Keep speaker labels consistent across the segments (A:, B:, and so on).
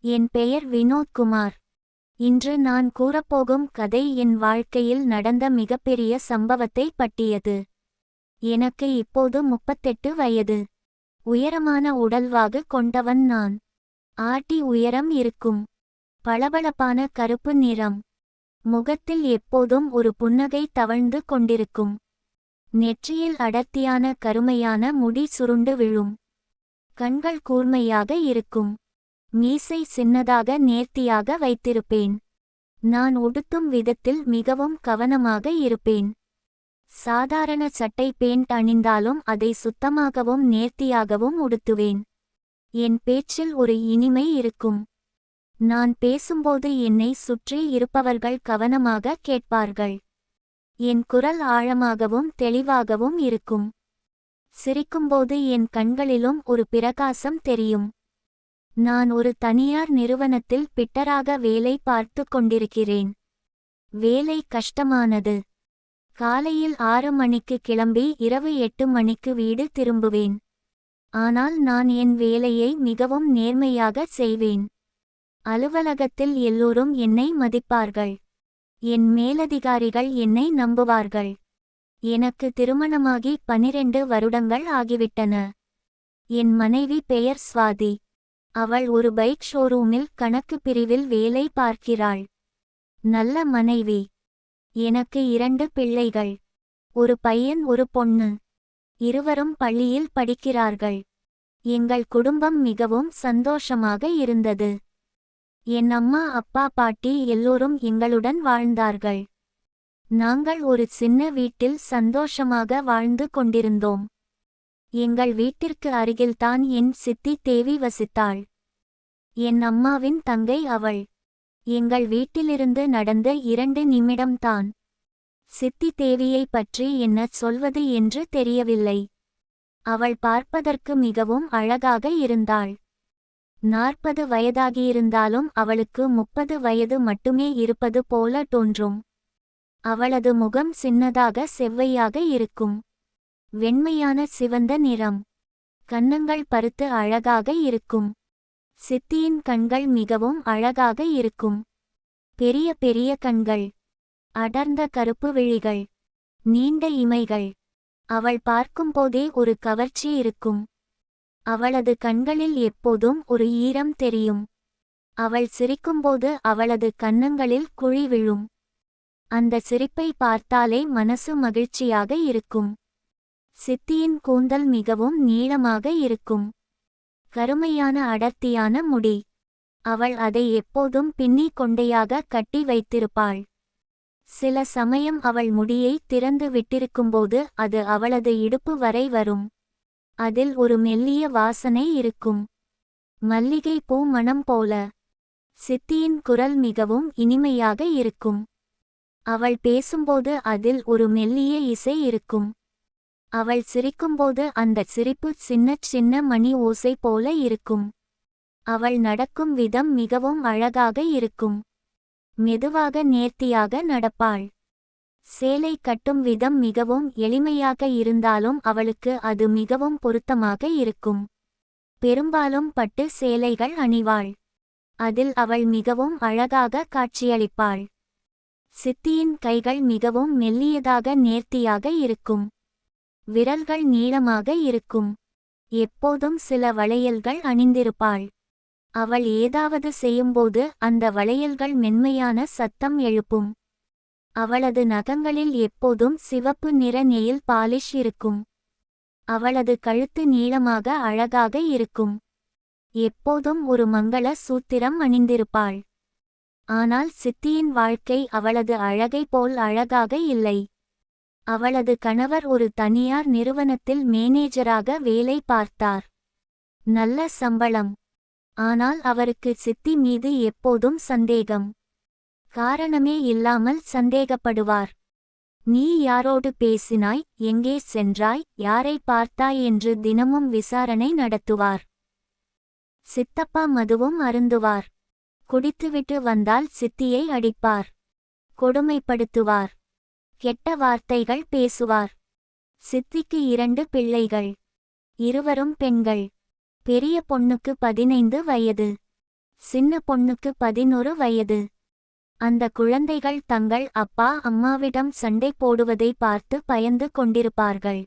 A: என் பெயர் வினோத்குமார். இன்று நான் கூறப்போகும் கதை என் வாழ்க்கையில் நடந்த மிகப்பெரிய சம்பவத்தை பற்றியது. எனக்கு இப்போது 38 வயது. உயரமான உடல்வாகு கொண்டவன் நான். ஆட்டி உயரம் இருக்கும். பளபளப்பான கருப்பு நிறம். முகத்தில் எப்போதும் ஒரு புன்னகை தவழ்ந்து கொண்டிருக்கும். நெற்றியில் அடர்த்தியான கருமையான முடி சுருண்டு விழும். கண்கள் கூர்மையாக இருக்கும். மீசை சின்னதாக நேர்த்தியாக வைத்திருப்பேன். நான் உடுத்தும் விதத்தில் மிகவும் கவனமாக இருப்பேன். சாதாரண சட்டை பேண்ட் அணிந்தாலும் அதை சுத்தமாகவும் நேர்த்தியாகவும் உடுத்துவேன். என் பேச்சில் ஒரு இனிமை இருக்கும். நான் பேசும்போது என்னை சுற்றி இருப்பவர்கள் கவனமாக கேட்பார்கள். என் குரல் ஆழமாகவும் தெளிவாகவும் இருக்கும். சிரிக்கும்போது என் கண்களிலும் ஒரு பிரகாசம் தெரியும். நான் ஒரு தனியார் நிறுவனத்தில் பிட்டராக வேலை பார்த்து கொண்டிருக்கிறேன். வேலை கஷ்டமானது. காலையில் 6 மணிக்கு கிளம்பி இரவு 8 மணிக்கு வீடு திரும்புவேன். ஆனால் நான் என் வேலையை மிகவும் நேர்மையாக செய்வேன். அலுவலகத்தில் எல்லோரும் என்னை மதிப்பார்கள். என் மேலதிகாரிகள் என்னை நம்புவார்கள். எனக்கு திருமணமாகி 12 வருடங்கள் ஆகிவிட்டன. என் மனைவி பெயர் ஸ்வாதி. அவள் ஒரு பைக் ஷோரூமில் கணக்கு பிரிவில் வேலை பார்க்கிறாள். நல்ல மனைவி. எனக்கு 2 பிள்ளைகள். ஒரு பையன் ஒரு பொண்ணு. இருவரும் பள்ளியில் படிக்கிறார்கள். எங்கள் குடும்பம் மிகவும் சந்தோஷமாக இருந்தது. என் அம்மா அப்பா பாட்டி எல்லோரும் எங்களுடன் வாழ்ந்தார்கள். நாங்கள் ஒரு சின்ன வீட்டில் சந்தோஷமாக வாழ்ந்து கொண்டிருந்தோம். எங்கள் வீட்டிற்கு அருகில்தான் என் சித்தி தேவி வசித்தாள். என் அம்மாவின் தங்கை அவள். எங்கள் வீட்டிலிருந்து நடந்த 2 நிமிடம்தான். சித்தி தேவியை பற்றி என்ன சொல்வது என்று தெரியவில்லை. அவள் பார்ப்பதற்கு மிகவும் அழகாக இருந்தாள். 40 வயதாகியிருந்தாலும் அவளுக்கு 30 வயது மட்டுமே இருப்பது போல தோன்றும். அவளது முகம் சின்னதாக செவ்வையாக இருக்கும். வெண்மையான சிவந்த நிறம். கன்னங்கள் பருத்து அழகாக இருக்கும். சித்தியின் கண்கள் மிகவும் அழகாக இருக்கும். பெரிய பெரிய கண்கள். அடர்ந்த கருப்பு விழிகள். நீண்ட இமைகள். அவள் பார்க்கும்போதே ஒரு கவர்ச்சி இருக்கும். அவளது கண்களில் எப்போதும் ஒரு ஈரம் தெரியும். அவள் சிரிக்கும்போது அவளது கன்னங்களில் குழி விழும். அந்த சிரிப்பை பார்த்தாலே மனசு மகிழ்ச்சியாக இருக்கும். சித்தியின் கூந்தல் மிகவும் நீளமாக இருக்கும். கருமையான அடர்த்தியான முடி. அவள் அதை எப்போதும் பின்னி கொண்டையாக கட்டி வைத்திருப்பாள். சில சமயம் அவள் முடியை திறந்து விட்டிருக்கும்போது அது அவளது இடுப்பு வரை வரும். அதில் ஒரு மெல்லிய வாசனை இருக்கும். மல்லிகை பூ மணம் போல. சித்தியின் குரல் மிகவும் இனிமையாக இருக்கும். அவள் பேசும்போது அதில் ஒரு மெல்லிய இசை இருக்கும். அவள் சிரிக்கும்போது அந்த சிரிப்பு சின்ன சின்ன மணி ஓசை போல இருக்கும். அவள் நடக்கும் விதம் மிகவும் அழகாக இருக்கும். மெதுவாக நேர்த்தியாக நடப்பாள். சேலை கட்டும் விதம் மிகவும் எளிமையாக இருந்தாலும் அவளுக்கு அது மிகவும் பொருத்தமாக இருக்கும். பெரும்பாலும் பட்டு சேலைகள் அணிவாள். அதில் அவள் மிகவும் அழகாக காட்சியளிப்பாள். சித்தியின் கைகள் மிகவும் மெல்லியதாக நேர்த்தியாக இருக்கும். விரல்கள் நீளமாக இருக்கும். எப்போதும் சில வளையல்கள் அணிந்திருப்பாள். அவள் ஏதாவது செய்யும்போது அந்த வளையல்கள் மென்மையான சத்தம் எழுப்பும். அவளது நகங்களில் எப்போதும் சிவப்பு நிற நெயில் பாலிஷ் இருக்கும். அவளது கழுத்து நீளமாக அழகாக இருக்கும். எப்போதும் ஒரு மங்கள சூத்திரம் அணிந்திருப்பாள். ஆனால் சித்தியின் வாழ்க்கை அவளது அழகை போல் அழகாக இல்லை. அவளது கணவர் ஒரு தனியார் நிறுவனத்தில் மேனேஜராக வேலை பார்த்தார். நல்ல சம்பளம். ஆனால் அவருக்கு சித்தி மீது எப்போதும் சந்தேகம். காரணமே இல்லாமல் சந்தேகப்படுவார். நீ யாரோடு பேசினாய், எங்கே சென்றாய், யாரை பார்த்தாய் என்று தினமும் விசாரணை நடத்துவார். சித்தப்பா மதுவும் அருந்துவார். குடித்துவிட்டு வந்தால் சித்தியை அடிப்பார். கொடுமைப்படுத்துவார். கெட்ட வார்த்தைகள் பேசுவார். சித்திக்கு 2 பிள்ளைகள். இருவரும் பெண்கள். பெரிய பொண்ணுக்கு 15 வயது. சின்ன பொண்ணுக்கு 11 வயது. அந்த குழந்தைகள் தங்கள் அப்பா அம்மாவிடம் சண்டை போடுவதை பார்த்து பயந்து கொண்டிருப்பார்கள்.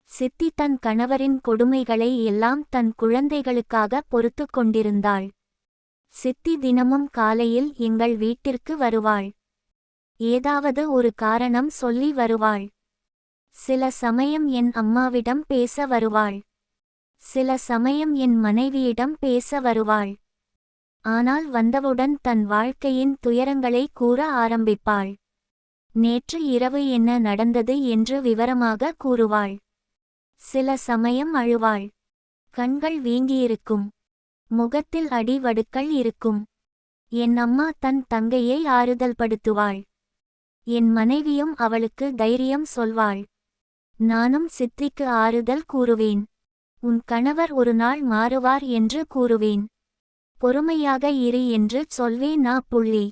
A: சித்தி தன் கணவரின் கொடுமைகளை எல்லாம் தன் குழந்தைகளுக்காக பொறுத்து கொண்டிருந்தாள். சித்தி தினமும் காலையில் எங்கள் வீட்டிற்கு வருவாள். ஏதாவது ஒரு காரணம் சொல்லி வருவாள். சில சமயம் என் அம்மாவிடம் பேச வருவாள். சில சமயம் என் மனைவியிடம் பேச வருவாள். ஆனால் வந்தவுடன் தன் வாழ்க்கையின் துயரங்களை கூற ஆரம்பிப்பாள். நேற்று இரவு என்ன நடந்தது என்று விவரமாக கூறுவாள். சில சமயம் அழுவாள். கண்கள் வீங்கியிருக்கும். முகத்தில் அடிவடுக்கள் இருக்கும். என் அம்மா தன் தங்கையை ஆறுதல்படுத்துவாள். என் மனைவியும் அவளுக்கு தைரியம் சொல்வாள். நானும் சித்திக்கு ஆறுதல் கூறுவேன். உன் கணவர் ஒரு நாள் மாறுவார் என்று கூறுவேன். பொறுமையாக இரு என்று சொல்வேன். புள்ளி.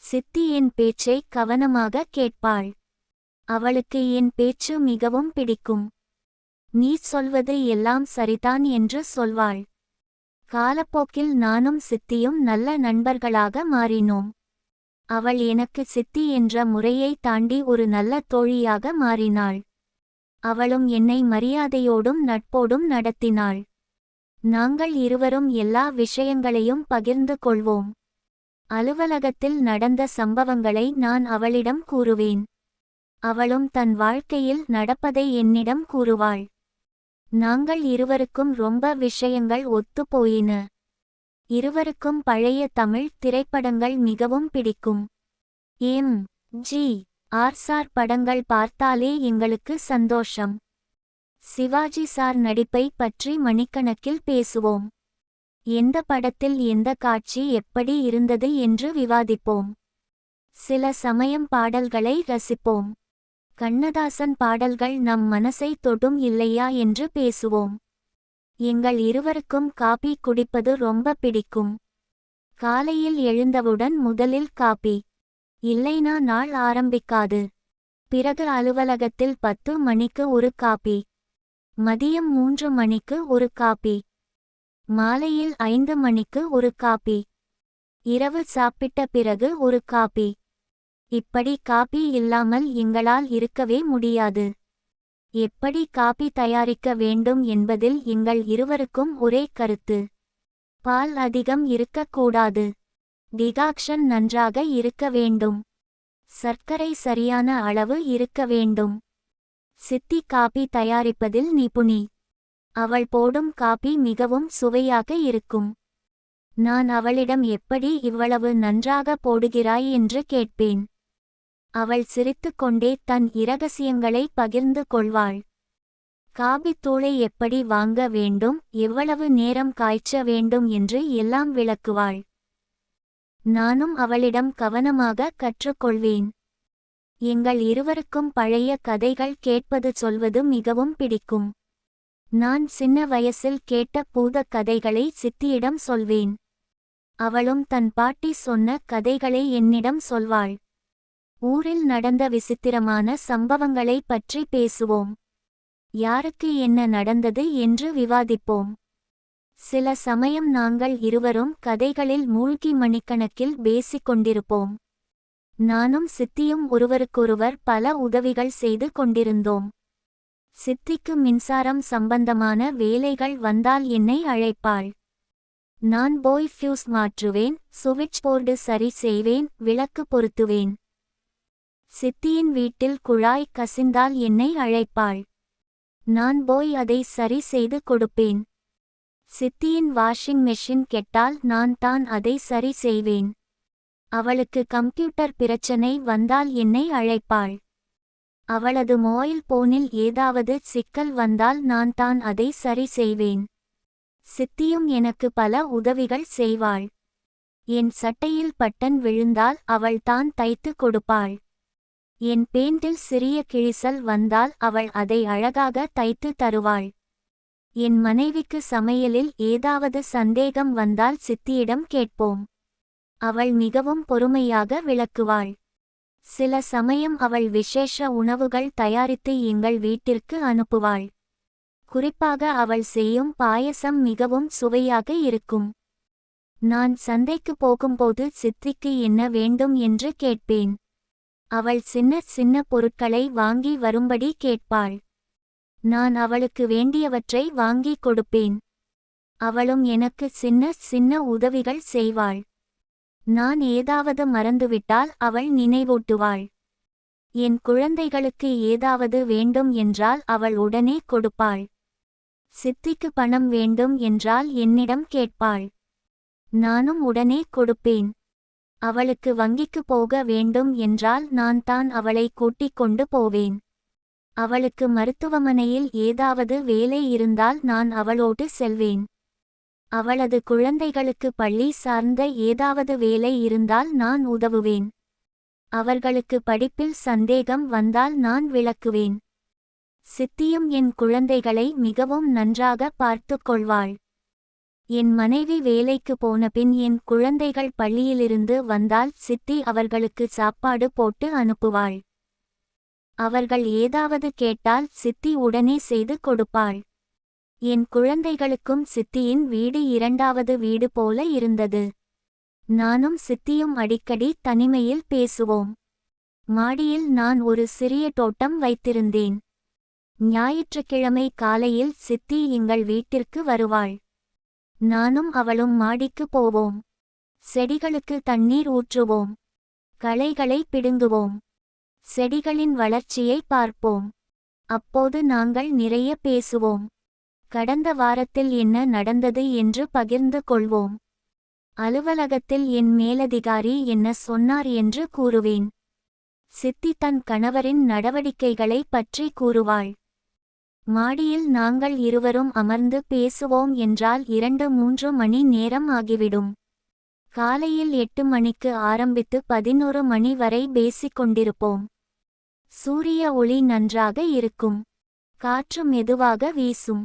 A: சித்தி என் பேச்சை கவனமாக கேட்பாள். அவளுக்கு என் பேச்சு மிகவும் பிடிக்கும். நீ சொல்வது எல்லாம் சரிதான் என்று சொல்வாள். காலப்போக்கில் நானும் சித்தியும் நல்ல நண்பர்களாக மாறினோம். அவள் எனக்கு சித்தி என்ற முறையை தாண்டி ஒரு நல்ல தோழியாக மாறினாள். அவளும் என்னை மரியாதையோடும் நட்போடும் நடத்தினாள். நாங்கள் இருவரும் எல்லா விஷயங்களையும் பகிர்ந்து கொள்வோம். அலுவலகத்தில் நடந்த சம்பவங்களை நான் அவளிடம் கூறுவேன். அவளும் தன் வாழ்க்கையில் நடப்பதை என்னிடம் கூறுவாள். நாங்கள் இருவருக்கும் ரொம்ப விஷயங்கள் ஒத்து போயின. இருவருக்கும் பழைய தமிழ் திரைப்படங்கள் மிகவும் பிடிக்கும். எம்.ஜி.ஆர். சார் படங்கள் பார்த்தாலே எங்களுக்கு சந்தோஷம். சிவாஜி சார் நடிப்பை பற்றி மணிக்கணக்கில் பேசுவோம். எந்த படத்தில் எந்த காட்சி எப்படி இருந்தது என்று விவாதிப்போம். சில சமயம் பாடல்களை ரசிப்போம். கண்ணதாசன் பாடல்கள் நம் மனசை தொடும் இல்லையா என்று பேசுவோம். எங்கள் இருவருக்கும் காபி குடிப்பது ரொம்ப பிடிக்கும். காலையில் எழுந்தவுடன் முதலில் காபி. இல்லைனா நாள் ஆரம்பிக்காது. பிறகு அலுவலகத்தில் 10 மணிக்கு ஒரு காபி. மதியம் 3 மணிக்கு ஒரு காபி. மாலையில் 5 மணிக்கு ஒரு காபி. இரவு சாப்பிட்ட பிறகு ஒரு காபி. இப்படி காபி இல்லாமல் எங்களால் இருக்கவே முடியாது. எப்படி காபி தயாரிக்க வேண்டும் என்பதில் எங்கள் இருவருக்கும் ஒரே கருத்து. பால் அதிகம் இருக்கக்கூடாது. டிகாக்ஷன் நன்றாக இருக்க வேண்டும். சர்க்கரை சரியான அளவு இருக்க வேண்டும். சித்தி காபி தயாரிப்பதில் நிபுணி. அவள் போடும் காபி மிகவும் சுவையாக இருக்கும். நான் அவளிடம் எப்படி இவ்வளவு நன்றாக போடுகிறாய் என்று கேட்பேன். அவள் சிரித்துக்கொண்டே தன் இரகசியங்களை பகிர்ந்து கொள்வாள். காபித்தூளை எப்படி வாங்க வேண்டும், எவ்வளவு நேரம் காய்ச்ச வேண்டும் என்று எல்லாம் விளக்குவாள். நானும் அவளிடம் கவனமாக கற்றுக்கொள்வேன். எங்கள் இருவருக்கும் பழைய கதைகள் கேட்பது சொல்வது மிகவும் பிடிக்கும். நான் சின்ன வயசில் கேட்ட பூத கதைகளை சித்தியிடம் சொல்வேன். அவளும் தன் பாட்டி சொன்ன கதைகளை என்னிடம் சொல்வாள். ஊரில் நடந்த விசித்திரமான சம்பவங்களை பற்றி பேசுவோம். யாருக்கு என்ன நடந்தது என்று விவாதிப்போம். சில சமயம் நாங்கள் இருவரும் கதைகளில் மூழ்கி மணிக்கணக்கில் பேசிக் கொண்டிருப்போம். நானும் சித்தியும் ஒருவருக்கொருவர் பல உதவிகள் செய்து கொண்டிருந்தோம். சித்திக்கு மின்சாரம் சம்பந்தமான வேலைகள் வந்தால் என்னை அழைப்பாள். நான் போய் ஃபியூஸ் மாற்றுவேன், சுவிட்ச் போர்டு சரி செய்வேன், விளக்கு பொருத்துவேன். சித்தியின் வீட்டில் குழாய் கசிந்தால் என்னை அழைப்பாள். நான் போய் அதை சரி செய்து கொடுப்பேன். சித்தியின் வாஷிங் மெஷின் கெட்டால் நான் தான் அதை சரி செய்வேன். அவளுக்கு கம்ப்யூட்டர் பிரச்சனை வந்தால் என்னை அழைப்பாள். அவளது மொபைல் போனில் ஏதாவது சிக்கல் வந்தால் நான் தான் அதை சரி செய்வேன். சித்தியும் எனக்கு பல உதவிகள் செய்வாள். என் சட்டையில் பட்டன் விழுந்தால் அவள் தான் தைத்து கொடுப்பாள். என் பேண்டில் சிறிய கிழிசல் வந்தால் அவள் அதை அழகாக தைத்து தருவாள். என் மனைவிக்கு சமையலில் ஏதாவது சந்தேகம் வந்தால் சித்தியிடம் கேட்போம். அவள் மிகவும் பொறுமையாக விளக்குவாள். சில சமயம் அவள் விசேஷ உணவுகள் தயாரித்து எங்கள் வீட்டிற்கு அனுப்புவாள். குறிப்பாக அவள் செய்யும் பாயசம் மிகவும் சுவையாக இருக்கும். நான் சந்தைக்கு போகும்போது சித்திக்கு என்ன வேண்டும் என்று கேட்பேன். அவள் சின்ன சின்ன பொருட்களை வாங்கி வரும்படி கேட்பாள். நான் அவளுக்கு வேண்டியவற்றை வாங்கிக் கொடுப்பேன். அவளும் எனக்கு சின்ன சின்ன உதவிகள் செய்வாள். நான் ஏதாவது மறந்துவிட்டால் அவள் நினைவூட்டுவாள். என் குழந்தைகளுக்கு ஏதாவது வேண்டும் என்றால் அவள் உடனே கொடுப்பாள். சித்திக்கு பணம் வேண்டும் என்றால் என்னிடம் கேட்பாள். நானும் உடனே கொடுப்பேன். அவளுக்கு வங்கிக்கு போக வேண்டும் என்றால் நான் தான் அவளை கூட்டிக் கொண்டு போவேன். அவளுக்கு மருத்துவமனையில் ஏதாவது வேலை இருந்தால் நான் அவளோடு செல்வேன். அவளது குழந்தைகளுக்கு பள்ளி சார்ந்த ஏதாவது வேலை இருந்தால் நான் உதவுவேன். அவர்களுக்கு படிப்பில் சந்தேகம் வந்தால் நான் விளக்குவேன். சித்தியும் என் குழந்தைகளை மிகவும் நன்றாக பார்த்துக் கொள்வாள். என் மனைவி வேலைக்கு போனபின் என் குழந்தைகள் பள்ளியிலிருந்து வந்தால் சித்தி அவர்களுக்கு சாப்பாடு போட்டு அனுப்புவாள். அவர்கள் ஏதாவது கேட்டால் சித்தி உடனே செய்து கொடுப்பாள். என் குழந்தைகளுக்கும் சித்தியின் வீடு இரண்டாவது வீடு போல இருந்தது. நானும் சித்தியும் அடிக்கடி தனிமையில் பேசுவோம். மாடியில் நான் ஒரு சிறிய தோட்டம் வைத்திருந்தேன். ஞாயிற்றுக்கிழமை காலையில் சித்தி எங்கள் வீட்டிற்கு வருவாள். நானும் அவளும் மாடிக்கு போவோம். செடிகளுக்கு தண்ணீர் ஊற்றுவோம். களைகளை பிடுங்குவோம். செடிகளின் வளர்ச்சியை பார்ப்போம். அப்போது நாங்கள் நிறைய பேசுவோம். கடந்த வாரத்தில் என்ன நடந்தது என்று பகிர்ந்து கொள்வோம். அலுவலகத்தில் என் மேலதிகாரி என்ன சொன்னார் என்று கூறுவேன். சித்தி தன் கணவரின் நடவடிக்கைகளை பற்றி கூறுவாள். மாடியில் நாங்கள் இருவரும் அமர்ந்து பேசுவோம் என்றால் 2-3 மணி நேரம் ஆகிவிடும். காலையில் 8 மணிக்கு ஆரம்பித்து 11 மணி வரை பேசிக்கொண்டிருப்போம். சூரிய ஒளி நன்றாக இருக்கும். காற்று மெதுவாக வீசும்.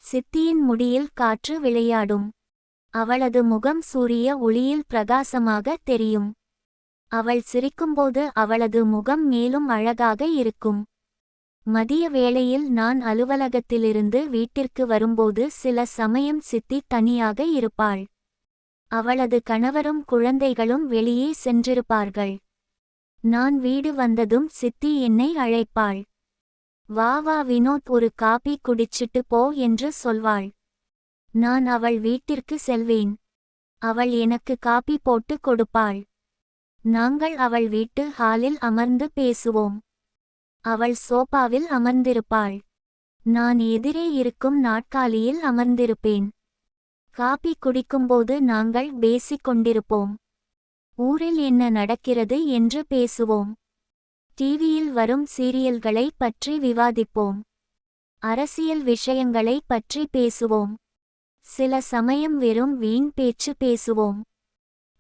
A: சித்தியின் முடியில் காற்று விளையாடும். அவளது முகம் சூரிய ஒளியில் பிரகாசமாக தெரியும். அவள் சிரிக்கும்போது அவளது முகம் மேலும் அழகாக இருக்கும். மதிய வேளையில் நான் அலுவலகத்திலிருந்து வீட்டிற்கு வரும்போது சில சமயம் சித்தி தனியாக இருப்பாள். அவளது கணவரும் குழந்தைகளும் வெளியே சென்றிருப்பார்கள். நான் வீடு வந்ததும் சித்தி என்னை அழைப்பாள். வா வா வினோத், ஒரு காபி குடிச்சிட்டு போ என்று சொல்வாள். நான் அவள் வீட்டிற்கு செல்வேன். அவள் எனக்கு காபி போட்டு கொடுப்பாள். நாங்கள் அவள் வீட்டு ஹாலில் அமர்ந்து பேசுவோம். அவள் சோபாவில் அமர்ந்திருப்பாள். நான் எதிரே இருக்கும் நாற்காலியில் அமர்ந்திருப்பேன். காபி குடிக்கும்போது நாங்கள் பேசிக் கொண்டிருப்போம். ஊரில் என்ன நடக்கிறது என்று பேசுவோம். டிவியில் வரும் சீரியல்களை பற்றி விவாதிப்போம். அரசியல் விஷயங்களை பற்றி பேசுவோம். சில சமயம் வெறும் வீண் பேச்சு பேசுவோம்.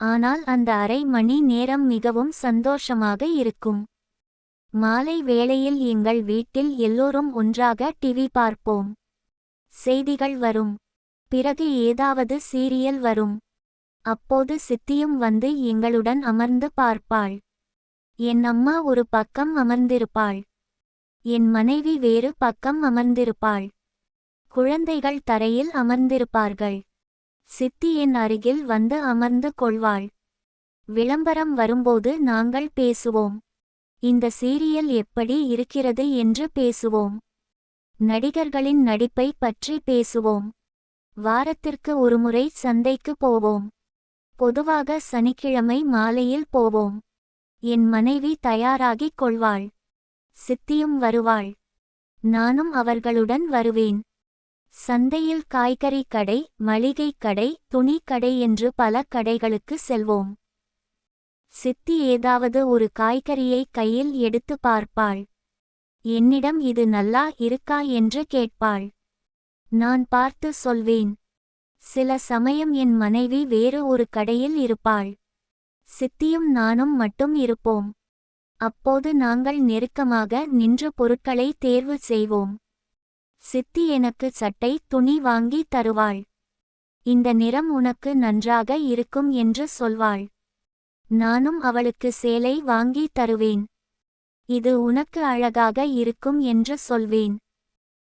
A: ஆனால் அந்த அரை மணி நேரம் மிகவும் சந்தோஷமாக இருக்கும். மாலை வேளையில் எங்கள் வீட்டில் எல்லோரும் ஒன்றாக டிவி பார்ப்போம். செய்திகள் வரும். பிறகு ஏதாவது சீரியல் வரும். அப்போது சித்தியும் வந்து எங்களுடன் அமர்ந்து பார்ப்பாள். என் அம்மா ஒரு பக்கம் அமர்ந்திருப்பாள். என் மனைவி வேறு பக்கம் அமர்ந்திருப்பாள். குழந்தைகள் தரையில் அமர்ந்திருப்பார்கள். சித்தி என் அருகில் வந்து அமர்ந்து கொள்வாள். விளம்பரம் வரும்போது நாங்கள் பேசுவோம். இந்த சீரியல் எப்படி இருக்கிறது என்று பேசுவோம். நடிகர்களின் நடிப்பை பற்றி பேசுவோம். வாரத்திற்கு ஒருமுறை சந்தைக்கு போவோம். பொதுவாக சனிக்கிழமை மாலையில் போவோம். என் மனைவி தயாராகிக் கொள்வாள். சித்தியும் வருவாள். நானும் அவர்களுடன் வருவேன். சந்தையில் காய்கறி கடை, மளிகை கடை, துணி கடை என்று பல கடைகளுக்கு செல்வோம். சித்தி ஏதாவது ஒரு காய்கறியை கையில் எடுத்து பார்ப்பாள். என்னிடம் இது நல்லா இருக்கா என்று கேட்பாள். நான் பார்த்து சொல்வேன். சில சமயம் என் மனைவி வேறு ஒரு கடையில் இருப்பாள். சித்தியும் நானும் மட்டும் இருப்போம். அப்போது நாங்கள் நெருக்கமாக நின்று பொருட்களை தேர்வு செய்வோம். சித்தி எனக்கு சட்டை, துணி வாங்கி தருவாள். இந்த நிறம் உனக்கு நன்றாக இருக்கும் என்று சொல்வாள். நானும் அவளுக்கு சேலை வாங்கி தருவேன். இது உனக்கு அழகாக இருக்கும் என்று சொல்வேன்.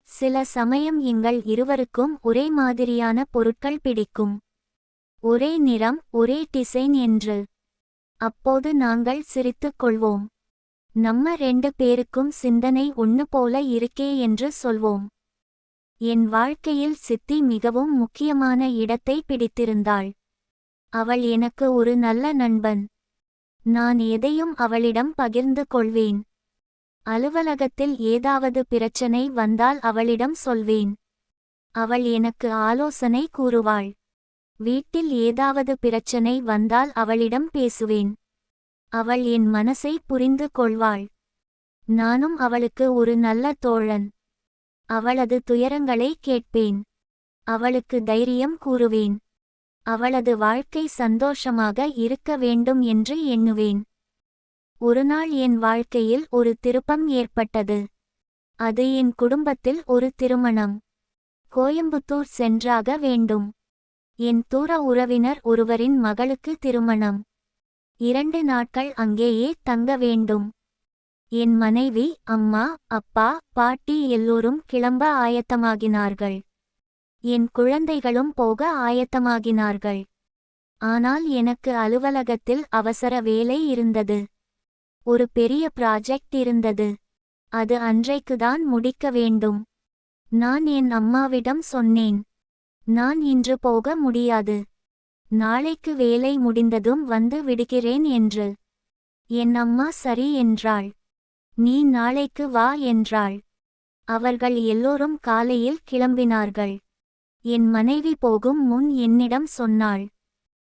A: சில சமயம் எங்கள் இருவருக்கும் ஒரே மாதிரியான பொருட்கள் பிடிக்கும். ஒரே நிறம், ஒரே டிசைன் என்று. அப்போது நாங்கள் சிரித்துக் கொள்வோம். நம்ம 2 பேருக்கும் சிந்தனை ஒன்னு போல இருக்கே என்று சொல்வோம். என் வாழ்க்கையில் சித்தி மிகவும் முக்கியமான இடத்தை பிடித்திருந்தாள். அவள் எனக்கு ஒரு நல்ல நண்பன். நான் எதையும் அவளிடம் பகிர்ந்து கொள்வேன். அலுவலகத்தில் ஏதாவது பிரச்சனை வந்தால் அவளிடம் சொல்வேன். அவள் எனக்கு ஆலோசனை கூறுவாள். வீட்டில் ஏதாவது பிரச்சனை வந்தால் அவளிடம் பேசுவேன். அவள் என் மனசை புரிந்து கொள்வாள். நானும் அவளுக்கு ஒரு நல்ல தோழன். அவளது துயரங்களை கேட்பேன். அவளுக்கு தைரியம் கூறுவேன். அவளது வாழ்க்கை சந்தோஷமாக இருக்க வேண்டும் என்று எண்ணுவேன். ஒருநாள் என் வாழ்க்கையில் ஒரு திருப்பம் ஏற்பட்டது. அது என் குடும்பத்தில் ஒரு திருமணம். கோயம்புத்தூர் சென்றாக வேண்டும். என் தூர உறவினர் ஒருவரின் மகளுக்கு திருமணம். 2 நாட்கள் அங்கேயே தங்க வேண்டும். என் மனைவி, அம்மா, அப்பா, பாட்டி எல்லோரும் கிளம்ப ஆயத்தமாகினார்கள். என் குழந்தைகளும் போக ஆயத்தமாகினார்கள். ஆனால் எனக்கு அலுவலகத்தில் அவசர வேலை இருந்தது. ஒரு பெரிய ப்ராஜெக்ட் இருந்தது. அது அன்றைக்குதான் முடிக்க வேண்டும். நான் என் அம்மாவிடம் சொன்னேன், நான் இன்று போக முடியாது. நாளைக்கு வேலை முடிந்ததும் வந்து விடுகிறேன் என்று. என் அம்மா சரி என்றாள். நீ நாளைக்கு வா என்றாள். அவர்கள் எல்லோரும் காலையில் கிளம்பினார்கள். என் மனைவி போகும் முன் என்னிடம் சொன்னாள்,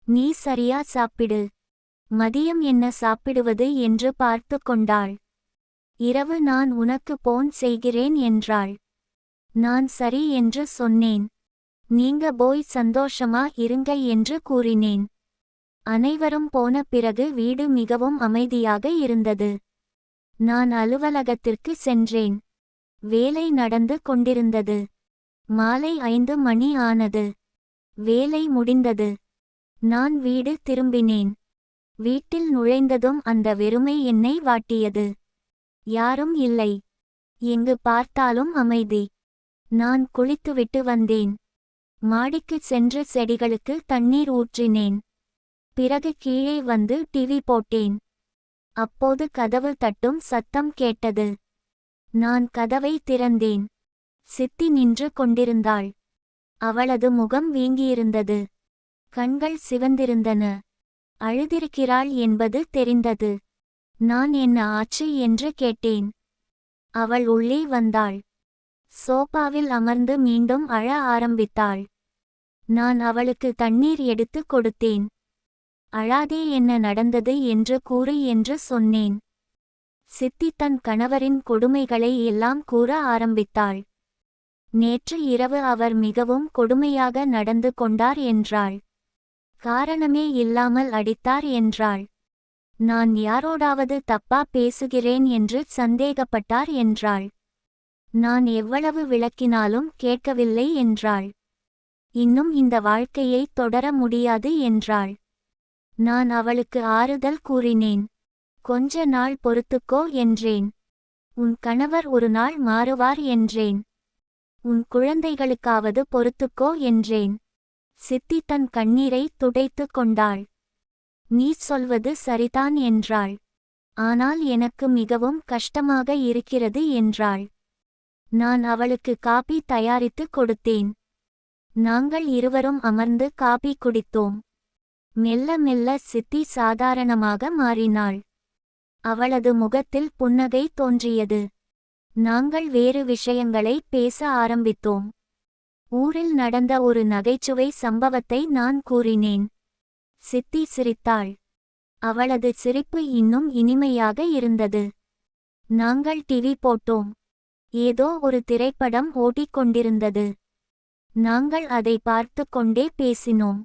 A: நீ சரியா சாப்பிடு. மதியம் என்ன சாப்பிடுவது என்று பார்த்து கொண்டாள். இரவு நான் உனக்கு போன் செய்கிறேன் என்றாள். நான் சரி என்று சொன்னேன். நீங்க போய் சந்தோஷமா இருங்க என்று கூறினேன். அனைவரும் போன பிறகு வீடு மிகவும் அமைதியாக இருந்தது. நான் அலுவலகத்திற்கு சென்றேன். வேலை நடந்து கொண்டிருந்தது. மாலை 5 மணி ஆனது. வேலை முடிந்தது. நான் வீடு திரும்பினேன். வீட்டில் நுழைந்ததும் அந்த வெறுமை என்னை வாட்டியது. யாரும் இல்லை. எங்கு பார்த்தாலும் அமைதி. நான் குளித்துவிட்டு வந்தேன். மாடிக்குச் சென்று செடிகளுக்கு தண்ணீர் ஊற்றினேன். பிறகு கீழே வந்து டிவி போட்டேன். அப்போது கதவு தட்டும் சத்தம் கேட்டது. நான் கதவை திறந்தேன். சித்தி நின்று கொண்டிருந்தாள். அவளது முகம் வீங்கியிருந்தது. கண்கள் சிவந்திருந்தன. அழுதிருக்கிறாள் என்பது தெரிந்தது. நான் என்ன ஆச்சு என்று கேட்டேன். அவள் உள்ளே வந்தாள். சோபாவில் அமர்ந்து மீண்டும் அழ ஆரம்பித்தாள். நான் அவளுக்கு தண்ணீர் எடுத்து கொடுத்தேன். அழாதே, என்ன நடந்தது என்று கூறு என்று சொன்னேன். சித்தி தன் கணவரின் கொடுமைகளை எல்லாம் கூற ஆரம்பித்தாள். நேற்று இரவு அவர் மிகவும் கொடுமையாக நடந்து கொண்டார் என்றாள். காரணமே இல்லாமல் அடித்தார் என்றாள். நான் யாரோடாவது தப்பா பேசுகிறேன் என்று சந்தேகப்பட்டார் என்றாள். நான் எவ்வளவு விளக்கினாலும் கேட்கவில்லை என்றாள். இன்னும் இந்த வாழ்க்கையை தொடர முடியாது என்றாள். நான் அவளுக்கு ஆறுதல் கூறினேன். கொஞ்ச நாள் பொறுத்துக்கோ என்றேன். உன் கணவர் ஒரு நாள் மாறுவார் என்றேன். உன் குழந்தைகளுக்காவது பொறுத்துக்கோ என்றேன். சித்தி தன் கண்ணீரை துடைத்து கொண்டாள். நீ சொல்வது சரிதான் என்றாள். ஆனால் எனக்கு மிகவும் கஷ்டமாக இருக்கிறது என்றாள். நான் அவளுக்கு காபி தயாரித்து கொடுத்தேன். நாங்கள் இருவரும் அமர்ந்து காபி குடித்தோம். மெல்ல மெல்ல சித்தி சாதாரணமாக மாறினாள். அவளது முகத்தில் புன்னகை தோன்றியது. நாங்கள் வேறு விஷயங்களை பேச ஆரம்பித்தோம். ஊரில் நடந்த ஒரு நகைச்சுவை சம்பவத்தை நான் கூறினேன். சித்தி சிரித்தாள். அவளது சிரிப்பு இன்னும் இனிமையாக இருந்தது. நாங்கள் டிவி போட்டோம். ஏதோ ஒரு திரைப்படம் ஓடிக்கொண்டிருந்தது. நாங்கள் அதை பார்த்து கொண்டே பேசினோம்.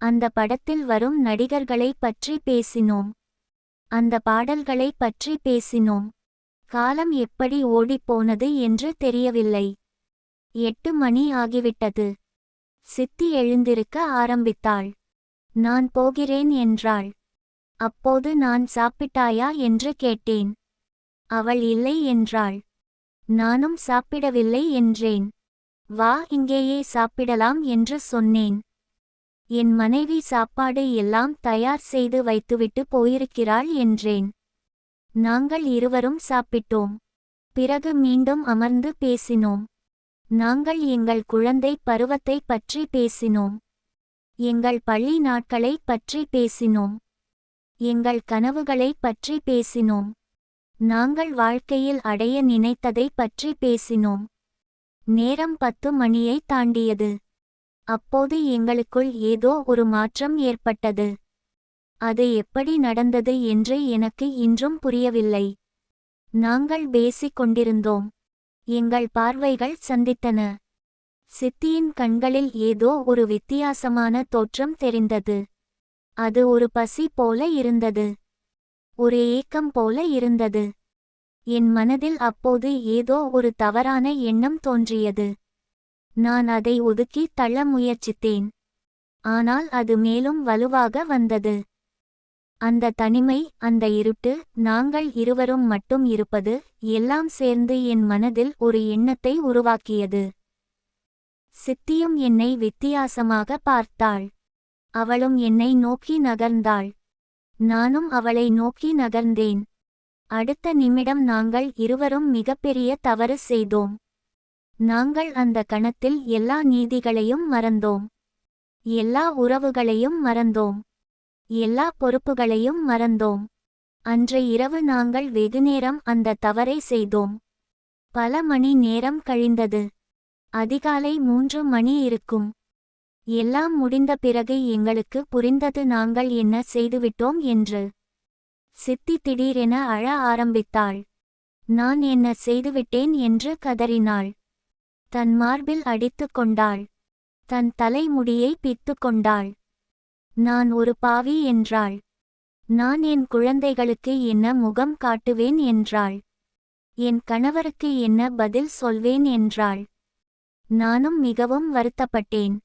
A: அந்த படத்தில் வரும் நடிகர்களை பற்றி பேசினோம். அந்த பாடல்களை பற்றி பேசினோம். காலம் எப்படி ஓடிப்போனது என்று தெரியவில்லை. 8 மணி ஆகிவிட்டது. சித்தி எழுந்திருக்க ஆரம்பித்தாள். நான் போகிறேன் என்றாள். அப்போது நான் சாப்பிட்டாயா என்று கேட்டேன். அவள் இல்லை என்றாள். நானும் சாப்பிடவில்லை என்றேன். வா, இங்கேயே சாப்பிடலாம் என்று சொன்னேன். என் மனைவி சாப்பாடு எல்லாம் தயார் செய்து வைத்துவிட்டு போயிருக்கிறாள் என்றேன். நாங்கள் இருவரும் சாப்பிட்டோம். பிறகு மீண்டும் அமர்ந்து பேசினோம். நாங்கள் எங்கள் குழந்தை பருவத்தை பற்றி பேசினோம். எங்கள் பள்ளி நாட்களை பற்றி பேசினோம். எங்கள் கனவுகளை பற்றி பேசினோம். நாங்கள் வாழ்க்கையில் அடைய நினைத்ததை பற்றி பேசினோம். நேரம் 10 மணியை தாண்டியது. அப்போது எங்களுக்குள் ஏதோ ஒரு மாற்றம் ஏற்பட்டது. அது எப்படி நடந்தது என்று எனக்கு இன்றும் புரியவில்லை. நாங்கள் பேசிக் கொண்டிருந்தோம். எங்கள் பார்வைகள் சந்தித்தன. சித்தியின் கண்களில் ஏதோ ஒரு வித்தியாசமான தோற்றம் தெரிந்தது. அது ஒரு பசி போல இருந்தது. ஒரு ஏக்கம் போல இருந்தது. என் மனதில் அப்போது ஏதோ ஒரு தவறான எண்ணம் தோன்றியது. நான் அதை ஒதுக்கி தள்ள முயற்சித்தேன். ஆனால் அது மேலும் வலுவாக வந்தது. அந்த தனிமை, அந்த இருட்டு, நாங்கள் இருவரும் மட்டும் இருப்பது எல்லாம் சேர்ந்து என் மனதில் ஒரு எண்ணத்தை உருவாக்கியது. சித்தியும் என்னை வித்தியாசமாக பார்த்தாள். அவளும் என்னை நோக்கி நகர்ந்தாள். நானும் அவளை நோக்கி நகர்ந்தேன். அடுத்த நிமிடம் நாங்கள் இருவரும் மிகப்பெரிய தவறு செய்தோம். நாங்கள் அந்த கணத்தில் எல்லா நீதிகளையும் மறந்தோம். எல்லா உறவுகளையும் மறந்தோம். எல்லா பொறுப்புகளையும் மறந்தோம். அன்று இரவு நாங்கள் வெகுநேரம் அந்த தவறை செய்தோம். பல மணி நேரம் கழிந்தது. அதிகாலை 3 மணி இருக்கும். எல்லாம் முடிந்த பிறகு எங்களுக்கு புரிந்தது நாங்கள் என்ன செய்துவிட்டோம் என்று. சித்தி திடீரென அழ ஆரம்பித்தாள். நான் என்ன செய்துவிட்டேன் என்று கதறினாள். தன் மார்பில் அடித்து கொண்டாள். தன் தலைமுடியை பித்து கொண்டாள். நான் ஒரு பாவி என்றாள். நான் என் குழந்தைகளுக்கு என்ன முகம் காட்டுவேன் என்றாள். என் கணவருக்கு என்ன பதில் சொல்வேன் என்றாள். நானும் மிகவும் வருத்தப்பட்டேன்.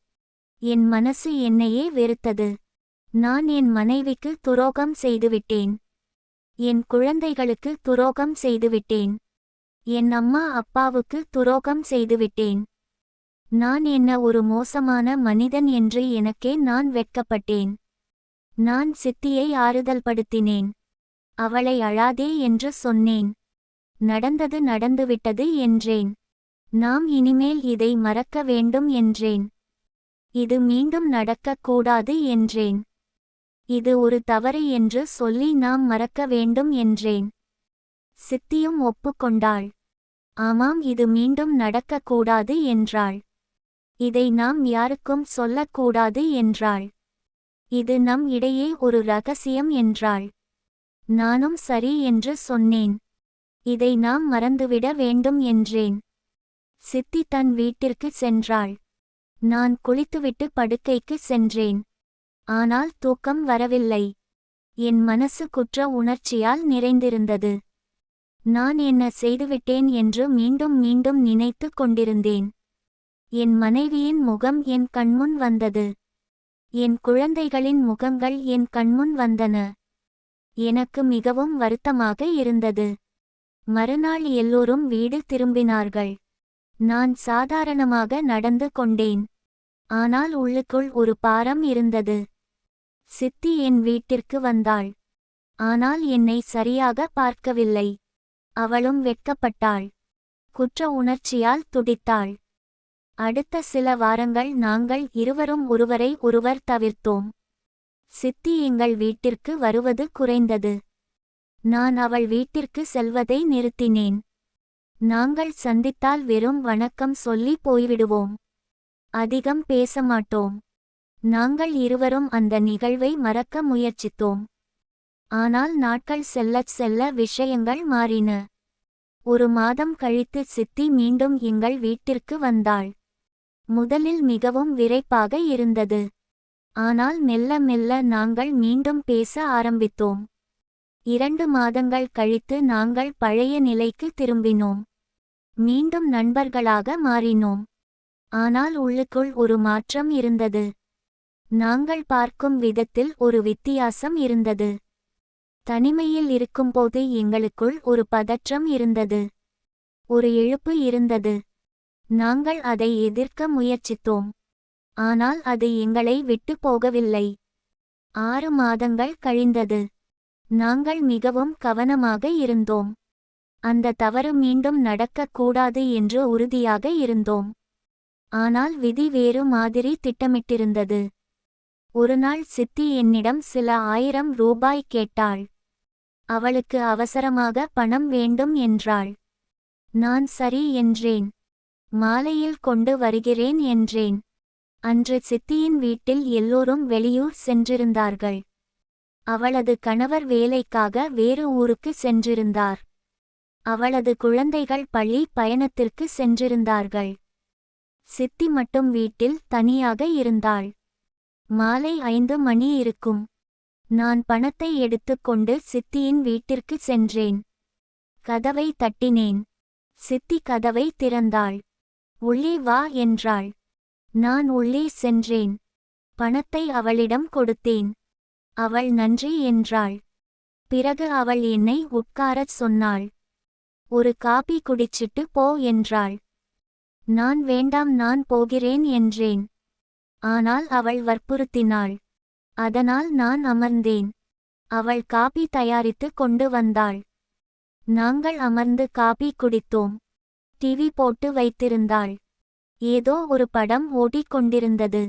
A: என் மனசு என்னையே வெறுத்தது. நான் என் மனைவிக்கு துரோகம் செய்துவிட்டேன். என் குழந்தைகளுக்கு துரோகம் செய்துவிட்டேன். என் அம்மா அப்பாவுக்கு துரோகம் செய்துவிட்டேன். நான் என்ன ஒரு மோசமான மனிதன் என்று எனக்கே நான் வெட்கப்பட்டேன். நான் சித்தியை ஆறுதல்படுத்தினேன். அவளை அழாதே என்று சொன்னேன். நடந்தது நடந்துவிட்டது என்றேன். நாம் இனிமேல் இதை மறக்க வேண்டும் என்றேன். இது மீண்டும் நடக்கக்கூடாது என்றேன். இது ஒரு தவறு என்று சொல்லி நாம் மறக்க வேண்டும் என்றேன். சித்தியும் ஒப்புக்கொண்டாள். ஆமாம், இது மீண்டும் நடக்கக்கூடாது என்றாள். இதை நாம் யாருக்கும் சொல்லக்கூடாது என்றாள். இது நம் இடையே ஒரு ரகசியம் என்றாள். நானும் சரி என்று சொன்னேன். இதை நாம் மறந்துவிட வேண்டும் என்றேன். சித்தி தன் வீட்டிற்கு சென்றாள். நான் குளித்துவிட்டு படுக்கைக்கு சென்றேன். ஆனால் தூக்கம் வரவில்லை. என் மனசு குற்ற உணர்ச்சியால் நிறைந்திருந்தது. நான் என்ன செய்துவிட்டேன் என்று மீண்டும் மீண்டும் நினைத்து கொண்டிருந்தேன். என் மனைவியின் முகம் என் கண்முன் வந்தது. என் குழந்தைகளின் முகங்கள் என் கண்முன் வந்தன. எனக்கு மிகவும் வருத்தமாக இருந்தது. மறுநாள் எல்லோரும் வீடு திரும்பினார்கள். நான் சாதாரணமாக நடந்து கொண்டேன். ஆனால் உள்ளுக்குள் ஒரு பாரம் இருந்தது. சித்தி என் வீட்டிற்கு வந்தாள். ஆனால் என்னை சரியாக பார்க்கவில்லை. அவளும் வெட்கப்பட்டாள். குற்ற உணர்ச்சியால் துடித்தாள். அடுத்த சில வாரங்கள் நாங்கள் இருவரும் ஒருவரை ஒருவர் தவிர்த்தோம். சித்தி எங்கள் வீட்டிற்கு வருவது குறைந்தது. நான் அவள் வீட்டிற்கு செல்வதை நிறுத்தினேன். நாங்கள் சந்தித்தால் வெறும் வணக்கம் சொல்லி போய்விடுவோம். அதிகம் பேச மாட்டோம். நாங்கள் இருவரும் அந்த நிகழ்வை மறக்க முயற்சித்தோம். ஆனால் நாட்கள் செல்லச் செல்ல விஷயங்கள் மாறின. ஒரு மாதம் கழித்து சித்தி மீண்டும் எங்கள் வீட்டிற்கு வந்தாள். முதலில் மிகவும் விரைப்பாக இருந்தது. ஆனால் மெல்ல மெல்ல நாங்கள் மீண்டும் பேச ஆரம்பித்தோம். 2 மாதங்கள் கழித்து நாங்கள் பழைய நிலைக்கு திரும்பினோம். மீண்டும் நண்பர்களாக மாறினோம். ஆனால் உள்ளுக்குள் ஒரு மாற்றம் இருந்தது. நாங்கள் பார்க்கும் விதத்தில் ஒரு வித்தியாசம் இருந்தது. தனிமையில் இருக்கும்போது எங்களுக்குள் ஒரு பதற்றம் இருந்தது. ஒரு இழுப்பு இருந்தது. நாங்கள் அதை எதிர்க்க முயற்சித்தோம். ஆனால் அது எங்களை விட்டு போகவில்லை. 6 மாதங்கள் கழிந்தது. நாங்கள் மிகவும் கவனமாக இருந்தோம். அந்த தவறு மீண்டும் நடக்கக்கூடாது என்று உறுதியாக இருந்தோம். ஆனால் விதி வேறு மாதிரி திட்டமிட்டிருந்தது. ஒருநாள் சித்தி என்னிடம் சில 1000 ரூபாய் கேட்டாள். அவளுக்கு அவசரமாக பணம் வேண்டும் என்றாள். நான் சரி என்றேன். மாலையில் கொண்டு வருகிறேன் என்றேன். அன்று சித்தியின் வீட்டில் எல்லோரும் வெளியூர் சென்றிருந்தார்கள். அவளது கணவர் வேலைக்காக வேறு ஊருக்கு சென்றிருந்தார். அவளது குழந்தைகள் பள்ளி பயணத்திற்கு சென்றிருந்தார்கள். சித்தி மட்டும் வீட்டில் தனியாக இருந்தாள். மாலை 5 மணி இருக்கும். நான் பணத்தை எடுத்துக்கொண்டு சித்தியின் வீட்டிற்கு சென்றேன். கதவை தட்டினேன். சித்தி கதவை திறந்தாள். உள்ளே வா என்றாள். நான் உள்ளே சென்றேன். பணத்தை அவளிடம் கொடுத்தேன். அவள் நன்றி என்றாள். பிறகு அவள் என்னை உட்காரச் சொன்னாள். ஒரு காபி குடிச்சிட்டு போ என்றாள். நான் வேண்டாம், நான் போகிறேன் என்றேன். ஆனால் அவள் வற்புறுத்தினாள். அதனால் நான் அமர்ந்தேன். அவள் காபி தயாரித்து கொண்டு வந்தாள். நாங்கள் அமர்ந்து காபி குடித்தோம். டிவி போட்டு வைத்திருந்தாள். ஏதோ ஒரு படம் ஓடிக்கொண்டிருந்தது.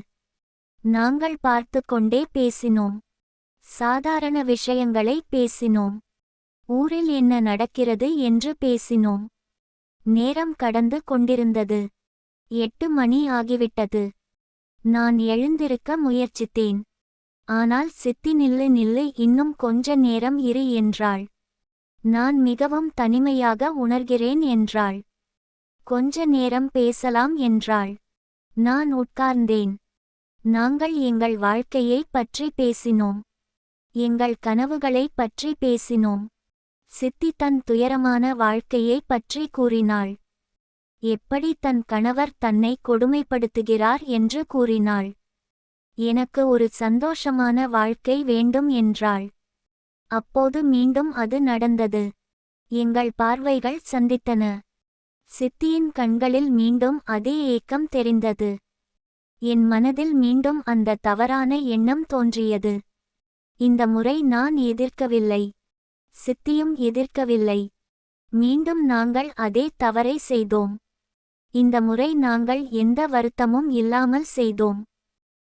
A: நாங்கள் பார்த்து கொண்டே பேசினோம். சாதாரண விஷயங்களை பேசினோம். ஊரில் என்ன நடக்கிறது என்று பேசினோம். நேரம் கடந்து கொண்டிருந்தது. 8 மணி ஆகிவிட்டது. நான் எழுந்திருக்க முயற்சித்தேன். ஆனால் சித்தி நில்லு நில்லு, இன்னும் கொஞ்ச நேரம் இரு என்றாள். நான் மிகவும் தனிமையாக உணர்கிறேன் என்றாள். கொஞ்ச நேரம் பேசலாம் என்றாள். நான் உட்கார்ந்தேன். நாங்கள் எங்கள் வாழ்க்கையைப் பற்றி பேசினோம். எங்கள் கனவுகளைப் பற்றி பேசினோம். சித்தி தன் துயரமான வாழ்க்கையைப் பற்றி கூறினாள். எப்படி தன் கணவர் தன்னை கொடுமைப்படுத்துகிறார் என்று கூறினாள். எனக்கு ஒரு சந்தோஷமான வாழ்க்கை வேண்டும் என்றாள். அப்போது மீண்டும் அது நடந்தது. எங்கள் பார்வைகள் சந்தித்தன. சித்தியின் கண்களில் மீண்டும் அதே ஏக்கம் தெரிந்தது. என் மனதில் மீண்டும் அந்த தவறான எண்ணம் தோன்றியது. இந்த முறை நான் எதிர்க்கவில்லை. சித்தியும் எதிர்க்கவில்லை. மீண்டும் நாங்கள் அதே தவறை செய்தோம். இந்த முறை நாங்கள் எந்த வருத்தமும் இல்லாமல் செய்தோம்.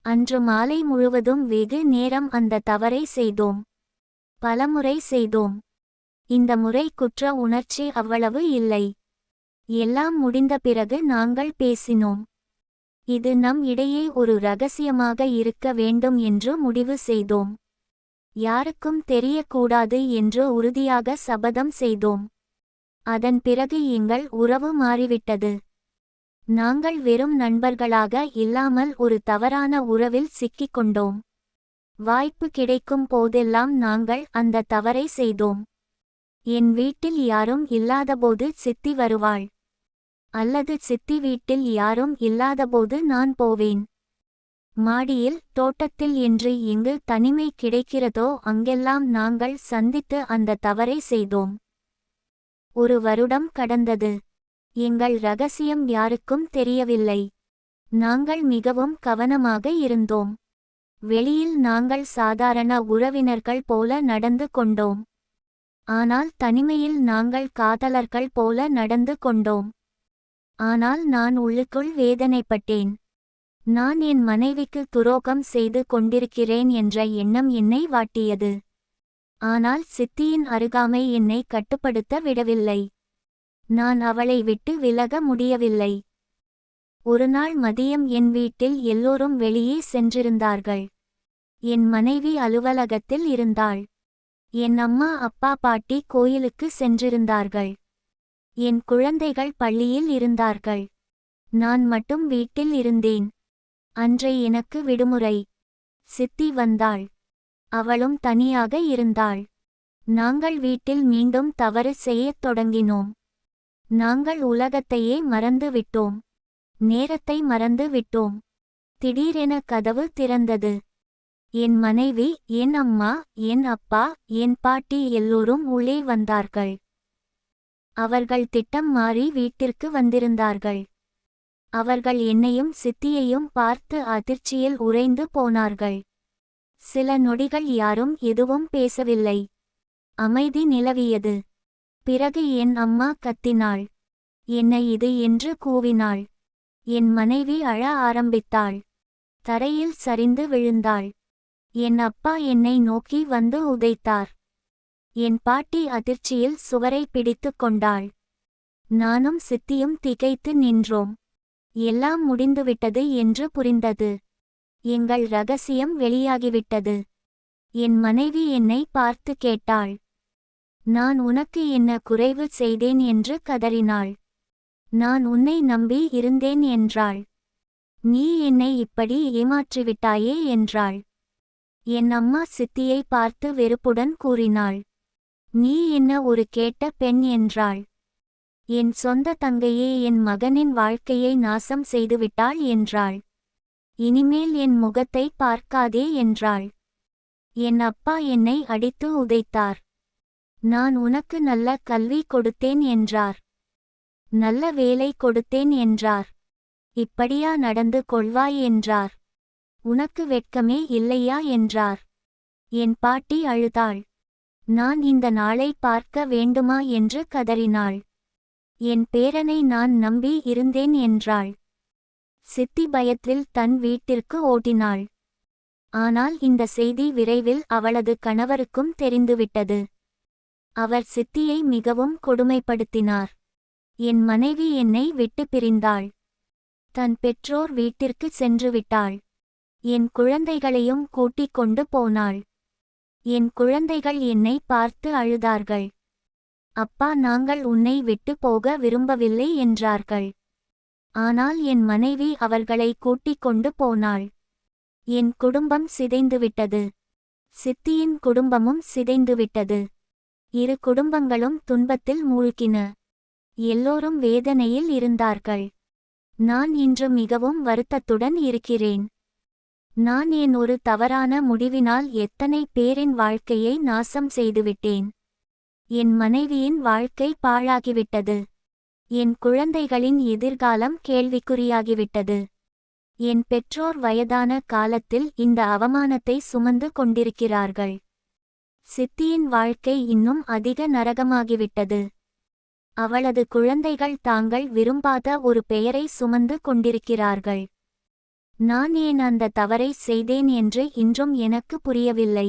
A: அன்று மாலை முழுவதும் வெகு நேரம் அந்த தவறை செய்தோம். பலமுறை செய்தோம். இந்த முறை குற்ற உணர்ச்சி அவ்வளவு இல்லை. எல்லாம் முடிந்த பிறகு நாங்கள் பேசினோம். இது நம் இடையே ஒரு இரகசியமாக இருக்க வேண்டும் என்று முடிவு செய்தோம். யாருக்கும் தெரியக்கூடாது என்று உறுதியாக சபதம் செய்தோம். அதன் பிறகு எங்கள் உறவு மாறிவிட்டது. நாங்கள் வெறும் நண்பர்களாக இல்லாமல் ஒரு தவறான உறவில் சிக்கிக்கொண்டோம். வாய்ப்பு கிடைக்கும் போதெல்லாம் நாங்கள் அந்த தவறை செய்தோம். என் வீட்டில் யாரும் இல்லாதபோது சித்தி வருவாள். அல்லது சித்தி வீட்டில் யாரும் இல்லாதபோது நான் போவேன். மாடியில், தோட்டத்தில் என்று எங்கு தனிமை கிடைக்கிறதோ அங்கெல்லாம் நாங்கள் சந்தித்து அந்த தவறை செய்தோம். 1 வருடம் கடந்தது. எங்கள் இரகசியம் யாருக்கும் தெரியவில்லை. நாங்கள் மிகவும் கவனமாக இருந்தோம். வெளியில் நாங்கள் சாதாரண உறவினர்கள் போல நடந்து கொண்டோம். ஆனால் தனிமையில் நாங்கள் காதலர்கள் போல நடந்து கொண்டோம். ஆனால் நான் உள்ளுக்குள் வேதனைப்பட்டேன். நான் என் மனைவிக்கு துரோகம் செய்து கொண்டிருக்கிறேன் என்ற எண்ணம் என்னை வாட்டியது. ஆனால் சித்தியின் அருகாமை என்னை கட்டுப்படுத்த விடவில்லை. நான் அவளை விட்டு விலக முடியவில்லை. ஒருநாள் மதியம் என் வீட்டில் எல்லோரும் வெளியே சென்றிருந்தார்கள். என் மனைவி அலுவலகத்தில் இருந்தாள். என் அம்மா, அப்பா, பாட்டி கோயிலுக்கு சென்றிருந்தார்கள். என் குழந்தைகள் பள்ளியில் இருந்தார்கள். நான் மட்டும் வீட்டில் இருந்தேன். அன்றை எனக்கு விடுமுறை. சித்தி வந்தாள். அவளும் தனியாக இருந்தாள். நாங்கள் வீட்டில் மீண்டும் தவறு செய்யத் தொடங்கினோம். நாங்கள் உலகத்தையே மறந்து விட்டோம். நேரத்தை மறந்து விட்டோம். திடீரென கதவு திறந்தது. என் மனைவி, என் அம்மா, என் அப்பா, என் பாட்டி எல்லோரும் உள்ளே வந்தார்கள். அவர்கள் திட்டம் மாறி வீட்டிற்கு வந்திருந்தார்கள். அவர்கள் என்னையும் சித்தியையும் பார்த்து அதிர்ச்சியில் உறைந்து போனார்கள். சில நொடிகள் யாரும் எதுவும் பேசவில்லை. அமைதி நிலவியது. பிறகு என் அம்மா கத்தினாள். என்ன இது என்று கூவினாள். என் மனைவி அழ ஆரம்பித்தாள். தரையில் சரிந்து விழுந்தாள். என் அப்பா என்னை நோக்கி வந்து உதைத்தார். என் பாட்டி அதிர்ச்சியில் சுவரை பிடித்து கொண்டாள். நானும் சித்தியும் திகைத்து நின்றோம். எல்லாம் முடிந்துவிட்டது என்று புரிந்தது. எங்கள் ரகசியம் வெளியாகிவிட்டது. என் மனைவி என்னை பார்த்து கேட்டாள். நான் உனக்கு என்ன குறைவு செய்தேன் என்று கதறினாள். நான் உன்னை நம்பி இருந்தேன் என்றாள். நீ என்னை இப்படி ஏமாற்றிவிட்டாயே என்றாள். என் அம்மா சித்தியை பார்த்து வெறுப்புடன் கூறினாள். நீ என்ன ஒரு கேட்ட பெண் என்றாள். என் சொந்த தங்கையே என் மகனின் வாழ்க்கையை நாசம் செய்துவிட்டாள் என்றாள். இனிமேல் என் முகத்தை பார்க்காதே என்றாள். என் அப்பா என்னை அடித்து உதைத்தார். நான் உனக்கு நல்ல கல்வி கொடுத்தேன் என்றார். நல்ல வேலை கொடுத்தேன் என்றார். இப்படியா நடந்து கொள்வாய் என்றார். உனக்கு வெட்கமே இல்லையா என்றார். என் பாட்டி அழுதாள். நான் இந்த நாளை பார்க்க வேண்டுமா என்று கதறினாள். என் பேரனை நான் நம்பி இருந்தேன் என்றாள். சித்தி பயத்தில் தன் வீட்டிற்கு ஓடினாள். ஆனால் இந்த செய்தி விரைவில் அவளது கணவருக்கும் தெரிந்துவிட்டது. அவர் சித்தியை மிகவும் கொடுமைப்படுத்தினார். என் மனைவி என்னை விட்டு பிரிந்தாள். தன் பெற்றோர் வீட்டிற்கு சென்றுவிட்டாள். என் குழந்தைகளையும் கூட்டிக் கொண்டு போனாள். என் குழந்தைகள் என்னை பார்த்து அழுதார்கள். அப்பா, நாங்கள் உன்னை விட்டு போக விரும்பவில்லை என்றார்கள். ஆனால் என் மனைவி அவர்களை கூட்டிக் கொண்டு போனாள். என் குடும்பம் சிதைந்துவிட்டது. சித்தியின் குடும்பமும் சிதைந்துவிட்டது. இரு குடும்பங்களும் துன்பத்தில் மூழ்கின. எல்லோரும் வேதனையில் இருந்தார்கள். நான் இன்று மிகவும் வருத்தத்துடன் இருக்கிறேன். நான் என் ஒரு தவறான முடிவினால் எத்தனை பேரின் வாழ்க்கையை நாசம் செய்துவிட்டேன். என் மனைவியின் வாழ்க்கை பாழாகிவிட்டது. என் குழந்தைகளின் எதிர்காலம் கேள்விக்குறியாகிவிட்டது. என் பெற்றோர் வயதான காலத்தில் இந்த அவமானத்தை சுமந்து கொண்டிருக்கிறார்கள். சித்தியின் வாழ்க்கை இன்னும் அதிக நரகமாகிவிட்டது. அவளது குழந்தைகள் தாங்கள் விரும்பாத ஒரு பெயரை சுமந்து கொண்டிருக்கிறார்கள். நான் ஏன் அந்த தவறை செய்தேன் என்று இன்றும் எனக்கு புரியவில்லை.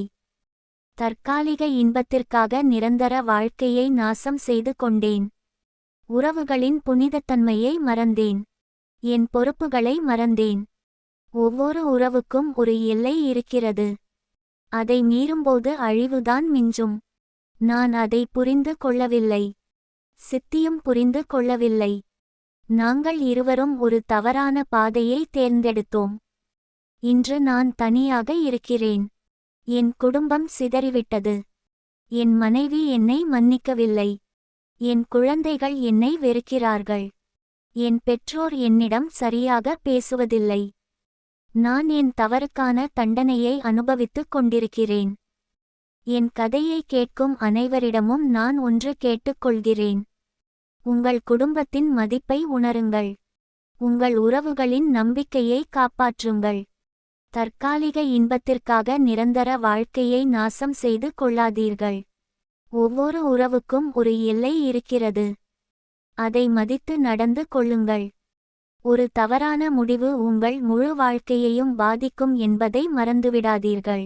A: தற்காலிக இன்பத்திற்காக நிரந்தர வாழ்க்கையை நாசம் செய்து கொண்டேன். உறவுகளின் புனிதத்தன்மையை மறந்தேன். என் பொறுப்புகளை மறந்தேன். ஒவ்வொரு உறவுக்கும் ஒரு எல்லை இருக்கிறது. அதை மீறும்போது அழிவுதான் மிஞ்சும். நான் அதை புரிந்து கொள்ளவில்லை. சித்தியும் புரிந்து கொள்ளவில்லை. நாங்கள் இருவரும் ஒரு தவறான பாதையை தேர்ந்தெடுத்தோம். இன்று நான் தனியாக இருக்கிறேன். என் குடும்பம் சிதறிவிட்டது. என் மனைவி என்னை மன்னிக்கவில்லை. என் குழந்தைகள் என்னை வெறுக்கிறார்கள். என் பெற்றோர் என்னிடம் சரியாக பேசுவதில்லை. நான் என் தவறுக்கான தண்டனையை அனுபவித்துக் கொண்டிருக்கிறேன். என் கதையை கேட்கும் அனைவரிடமும் நான் ஒன்று கேட்டுக்கொள்கிறேன். உங்கள் குடும்பத்தின் மதிப்பை உணருங்கள். உங்கள் உறவுகளின் நம்பிக்கையை காப்பாற்றுங்கள். தற்காலிக இன்பத்திற்காக நிரந்தர வாழ்க்கையை நாசம் செய்து கொள்ளாதீர்கள். ஒவ்வொரு உறவுக்கும் ஒரு எல்லை இருக்கிறது. அதை மதித்து நடந்து கொள்ளுங்கள். ஒரு தவறான முடிவு உங்கள் முழு வாழ்க்கையையும் பாதிக்கும் என்பதை மறந்துவிடாதீர்கள்.